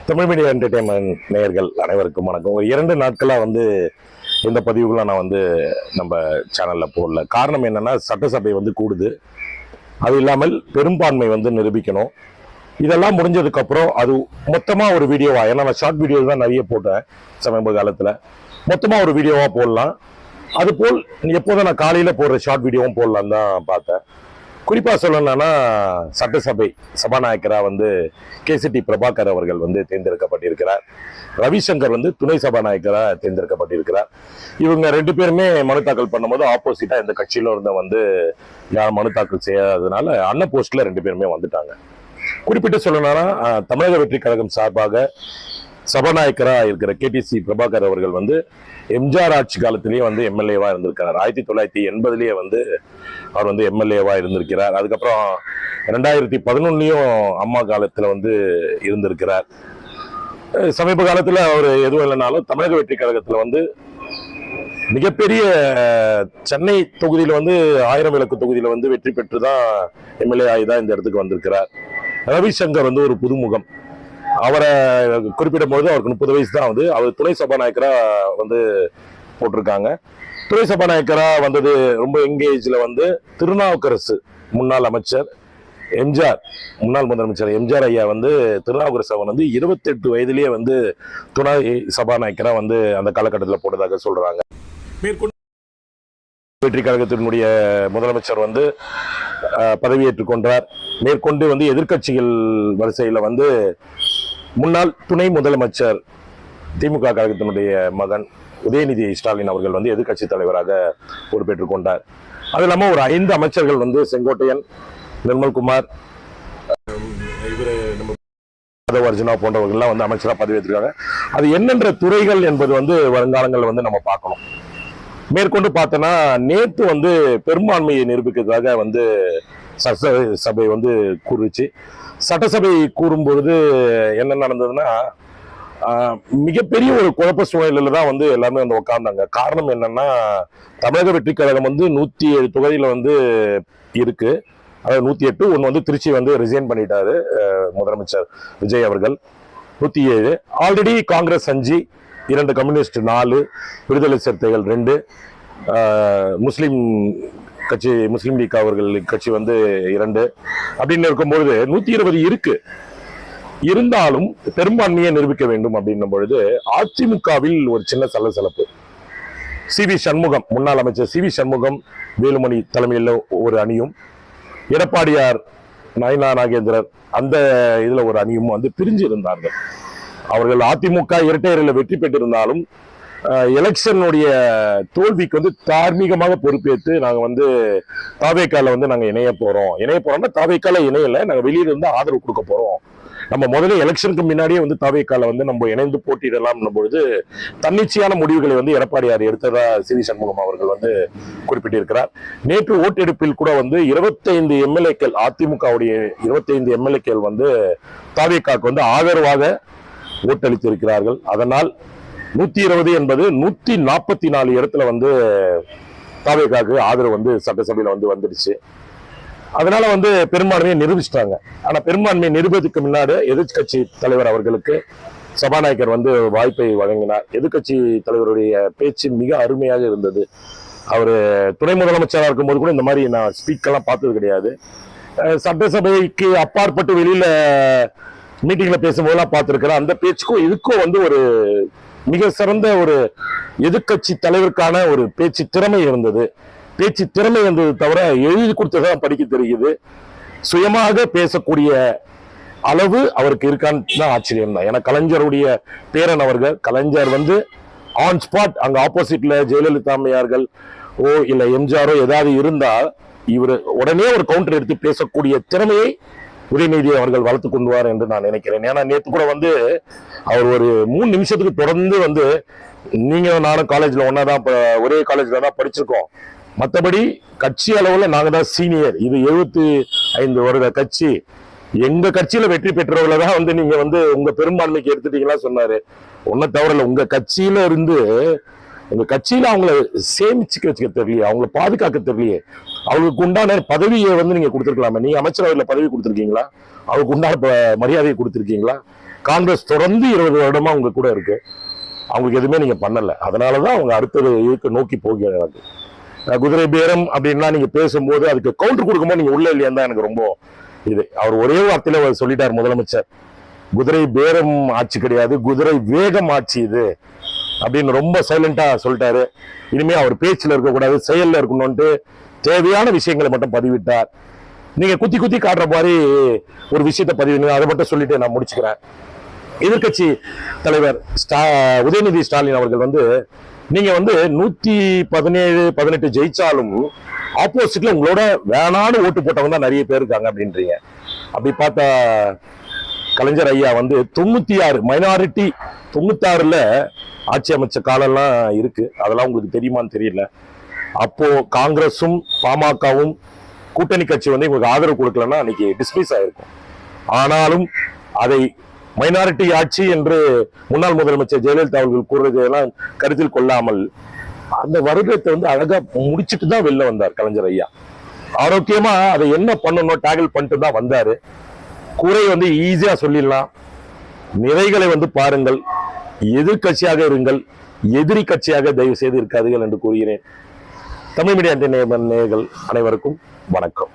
Tamil media entertainment நேயர்கள் அனைவருக்கும் வணக்கம். ஒரு 2 நாட்களாக இந்த பதிவுகளை நான் நம்ம சேனலில் போடல. காரணம் என்னன்னா, சட்டசபை கூடுது. அது இல்லாமல் பெரும்பான்மை நிரூபிக்கணும். இதெல்லாம் முடிஞ்சதுக்கப்புறம் அது மொத்தமாக ஒரு வீடியோவா, ஏன்னா நான் ஷார்ட் வீடியோ தான் நிறைய போட்டேன் சமீப காலத்தில், மொத்தமாக ஒரு வீடியோவாக போடலாம். அதுபோல் எப்போதும் நான் காலையில் போடுற ஷார்ட் வீடியோவும் போடலாம் தான் பார்த்தேன். குறிப்பாக சொல்லணும்னா, சட்டசபை சபாநாயகராக கேசிடி பிரபாகர் அவர்கள் தேர்ந்தெடுக்கப்பட்டிருக்கிறார். ரவிசங்கர் துணை சபாநாயகராக தேர்ந்தெடுக்கப்பட்டிருக்கிறார். இவங்க 2 பேருமே மனு தாக்கல் பண்ணும்போது ஆப்போசிட்டா இந்த கட்சியில இருந்த யாரும் மனு தாக்கல் செய்யாததுனால அண்ணன் போஸ்ட்ல 2 பேருமே வந்துட்டாங்க. குறிப்பிட்டு சொல்லணும்னா, தமிழக வெற்றி கழகம் சார்பாக சபாநாயகராக இருக்கிற கேடிசி பிரபாகர் அவர்கள் எம்ஜிஆர் ஆட்சி காலத்திலேயே எம்எல்ஏவா இருந்திருக்கிறார். 1980லயே அவர் எம்எல்ஏவா இருந்திருக்கிறார். அதுக்கப்புறம் 2011லயும் அம்மா காலத்துல இருந்திருக்கிறார். சமீப காலத்துல அவர் எதுவும் இல்லைனாலும் தமிழக வெற்றி கழகத்துல மிகப்பெரிய சென்னை தொகுதியில 1000 விளக்கு தொகுதியில வெற்றி பெற்றுதான் எம்எல்ஏ ஆகிதான் இந்த இடத்துக்கு வந்திருக்கிறார். ரவிசங்கர் ஒரு புதுமுகம். அவரை குறிப்பிடும் போது அவருக்கு 30 வயசு தான் அவர் துணை சபாநாயகரா போட்டிருக்காங்க. துணை சபாநாயகரா ரொம்ப எங்கேஜ்ல திருநாவுக்கரசு முன்னாள் அமைச்சர் எம்ஜிஆர், முன்னாள் முதலமைச்சர் எம்ஜிஆர் ஐயா திருநாவுக்கரசு 28 வயதிலேயே துணை சபாநாயகரா அந்த காலகட்டத்தில் போட்டதாக சொல்றாங்க. மேற்கொண்டு வெற்றி கழகத்தினுடைய முதலமைச்சர் பதவியேற்றுக் கொண்டார். மேற்கொண்டு எதிர்கட்சிகள் வரிசையில முன்னாள் துணை முதலமைச்சர் திமுக கழகத்தினுடைய மகன் உதயநிதி ஸ்டாலின் அவர்கள் எதிர்கட்சி தலைவராக பொறுப்பேற்றுக் கொண்டார். அது இல்லாம ஒரு 5 அமைச்சர்கள் செங்கோட்டையன், நிர்மல்குமார், அர்ஜுனா போன்றவர்கள்லாம் அமைச்சராக பதவியேற்றிருக்காங்க. அது என்னென்ற துறைகள் என்பது வருங்காலங்கள் நம்ம பார்க்கணும். மேற்கொண்டு பார்த்தோன்னா, நேற்று பெரும்பான்மையை நிரூபிக்கிறதுக்காக சட்டசபை கூறுச்சு. சட்டசபை கூறும்பொழுது என்ன நடந்ததுன்னா, மிகப்பெரிய ஒரு குழப்ப சூழ்நிலையில தான் எல்லாருமே உட்கார்ந்தாங்க. காரணம் என்னன்னா, தமிழக வெற்றி கழகம் 107 தொகுதியில இருக்கு. அதாவது 108, ஒன்று திருச்சி ரிசைன் பண்ணிட்டாரு முதலமைச்சர் விஜய் அவர்கள். 107 ஆல்ரெடி காங்கிரஸ் 5, 2 கம்யூனிஸ்ட் 4, விடுதலை சிறுத்தைகள் 2, முஸ்லிம் கட்சி முஸ்லிம் லீக் அவர்கள் கட்சி 2 அப்படின்னு இருக்கும்பொழுது 120 இருக்கு. இருந்தாலும் பெரும்பான்மையை நிரூபிக்க வேண்டும் அப்படின்னும் பொழுது அதிமுகவில் ஒரு சின்ன சலசலப்பு. சி.வி. சண்முகம், முன்னாள் அமைச்சர் சி.வி. சண்முகம், வேலுமணி தலைமையில் ஒரு அணியும், எடப்பாடியார், நயனா நாகேந்திரர் அந்த இதுல ஒரு அணியும் பிரிஞ்சு இருந்தார்கள். அவர்கள் அதிமுக இரட்டையரில் வெற்றி பெற்றிருந்தாலும் எலெக்ஷனுடைய தோல்விக்கு தார்மீகமாக பொறுப்பேற்று நாங்க தாவேக்கால நாங்க இணைய போறோம்னா, தாவேக்கால இணையல, நாங்க வெளியிலிருந்து ஆதரவு கொடுக்க போறோம். நம்ம முதல்ல எலெக்ஷனுக்கு முன்னாடியே தாவேக்கால நம்ம இணைந்து போட்டியிடலாம் பொழுது தன்னிச்சையான முடிவுகளை எடப்பாடியார் எடுத்ததா சி.வி. சண்முகம் அவர்கள் குறிப்பிட்டிருக்கிறார். நேற்று ஓட்டெடுப்பில் கூட 25 எம்எல்ஏக்கள், அதிமுகவுடைய 25 எம்எல்ஏக்கள் தாவேக்காக்கு ஆதரவாக ஓட்டளித்திருக்கிறார்கள். அதனால் 120 என்பது 144 இடத்துல தாவேக்காக்கு ஆதரவு சட்டசபையில வந்துடுச்சு. அதனால பெரும்பான்மையை நிரூபிச்சிட்டாங்க. ஆனா பெரும்பான்மையை நிரூபத்துக்கு முன்னாடி எதிர்கட்சி தலைவர் அவர்களுக்கு சபாநாயகர் வாய்ப்பை வழங்கினார். எதிர்கட்சி தலைவருடைய பேச்சு மிக அருமையாக இருந்தது. அவரு துணை முதலமைச்சராக இருக்கும்போது கூட இந்த மாதிரி நான் ஸ்பீக்கெல்லாம் பார்த்தது கிடையாது. சட்டசபைக்கு அப்பாற்பட்டு வெளியில மீட்டிங்ல பேசும்போதெல்லாம் பார்த்திருக்கிறேன். அந்த பேச்சுக்கும் இதுக்கும் ஒரு மிக சிறந்த ஒரு எதிர்கட்சி தலைவருக்கான ஒரு பேச்சு திறமை இருந்தது. பேச்சு திறமை இருந்தது தவிர எழுதி கொடுத்ததான் படிக்க தெரியுது. சுயமாக பேசக்கூடிய அளவு அவருக்கு இருக்கான்னு ஆச்சரியம் தான். ஏன்னா கலைஞருடைய பேரன் அவர்கள், கலைஞர் ஆன் ஸ்பாட் அங்க ஆப்போசிட்ல ஜெயலலிதா அம்மையார்கள் இல்ல எம்ஜிஆரோ ஏதாவது இருந்தா இவர் உடனே ஒரு கவுண்டர் எடுத்து பேசக்கூடிய திறமையை உதயநிதி அவர்கள் வளர்த்து கொண்டுவார் என்று நான் நினைக்கிறேன். ஏன்னா நேற்று கூட அவர் ஒரு 3 நிமிஷத்துக்கு தொடர்ந்து நீங்க நானும் காலேஜ்ல ஒன்னாதான், ஒரே காலேஜ்ல தான் படிச்சிருக்கோம், மற்றபடி கட்சி அளவுல நாங்க தான் சீனியர், இது 75 வருட கட்சி, எங்க கட்சியில வெற்றி பெற்றவங்கள தான் நீங்க உங்க பெரும்பான்மைக்கு எடுத்துட்டீங்களா சொன்னாரு. ஒன்ன தவிர உங்க கட்சியில இருந்து உங்க கட்சியில அவங்கள சேமிச்சுக்க வச்சுக்க தெரியலையே, அவங்கள பாதுகாக்க தெரியலையே. அவங்களுக்கு உண்டான பதவியை நீங்க கொடுத்துருக்கலாமே. நீங்க அமைச்சரவையில பதவி கொடுத்துருக்கீங்களா? அவருக்கு உண்டான மரியாதையை கொடுத்துருக்கீங்களா? காங்கிரஸ் தொடர்ந்து 20 வருடமா அவங்க கூட இருக்கு. அவங்களுக்கு எதுவுமே நீங்க பண்ணல. அதனாலதான் அவங்க அடுத்தது இதுக்கு நோக்கி போகிறாங்க. குதிரை பேரம் அப்படின்னா நீங்க பேசும்போது அதுக்கு கவுண்டர் கொடுக்கும்போது நீங்க உள்ள இல்லையா தான் எனக்கு ரொம்ப இது. அவர் ஒரே வார்த்தையில சொல்லிட்டார் முதலமைச்சர், குதிரை பேரம் ஆட்சி கிடையாது, குதிரை வேகம் ஆட்சி இது அப்படின்னு ரொம்ப சைலண்டா சொல்லிட்டாரு. இனிமே அவர் பேச்சுல இருக்கக்கூடாது, செயல்ல இருக்கணும்ட்டு தேவையான விஷயங்களை மட்டும் பதிவிட்டார். நீங்க குத்தி குத்தி காட்டுற மாதிரி ஒரு விஷயத்தை பதிவு, அதை மட்டும் சொல்லிட்டு நான் முடிச்சுக்கிறேன். எதிர்கட்சி தலைவர் உதயநிதி ஸ்டாலின் அவர்கள் நீங்க 117, 18 ஜெயிச்சாலும் ஆப்போசிட்ல உங்களோட வேணான்னு ஓட்டு போட்டவங்க தான் நிறைய பேர் இருக்காங்க அப்படின்றீங்க. அப்படி பார்த்தா கலைஞர் ஐயா 96 மைனாரிட்டி 96ல ஆட்சி அமைச்ச காலம்லாம் இருக்கு. அதெல்லாம் உங்களுக்கு தெரியுமான்னு தெரியல. அப்போ காங்கிரஸும் பாமகவும் கூட்டணி கட்சி உங்களுக்கு ஆதரவு கொடுக்கலன்னா அன்னைக்கு டிஸ்மிஸ் ஆயிருக்கும். ஆனாலும் அதை மைனாரிட்டி ஆட்சி என்று முன்னாள் முதலமைச்சர் ஜெயலலிதா அவர்கள் கூறுறதெல்லாம் கருத்தில் கொள்ளாமல் அந்த வருடத்தை அழகா முடிச்சுட்டு தான் வெளில வந்தார் கலைஞர் ஐயா. ஆரோக்கியமா அதை என்ன பண்ணணும் டேக்கிள் பண்ணிட்டு தான் வந்தாரு. குறை ஈஸியா சொல்லிடலாம், நிறைகளை பாருங்கள். எதிர்கட்சியாக இருங்கள், எதிரி கட்சியாக தயவு செய்து இருக்காதீர்கள் என்று கூறுகிறேன். தமிழ் மீடியா நேயர்கள் அனைவருக்கும் வணக்கம்.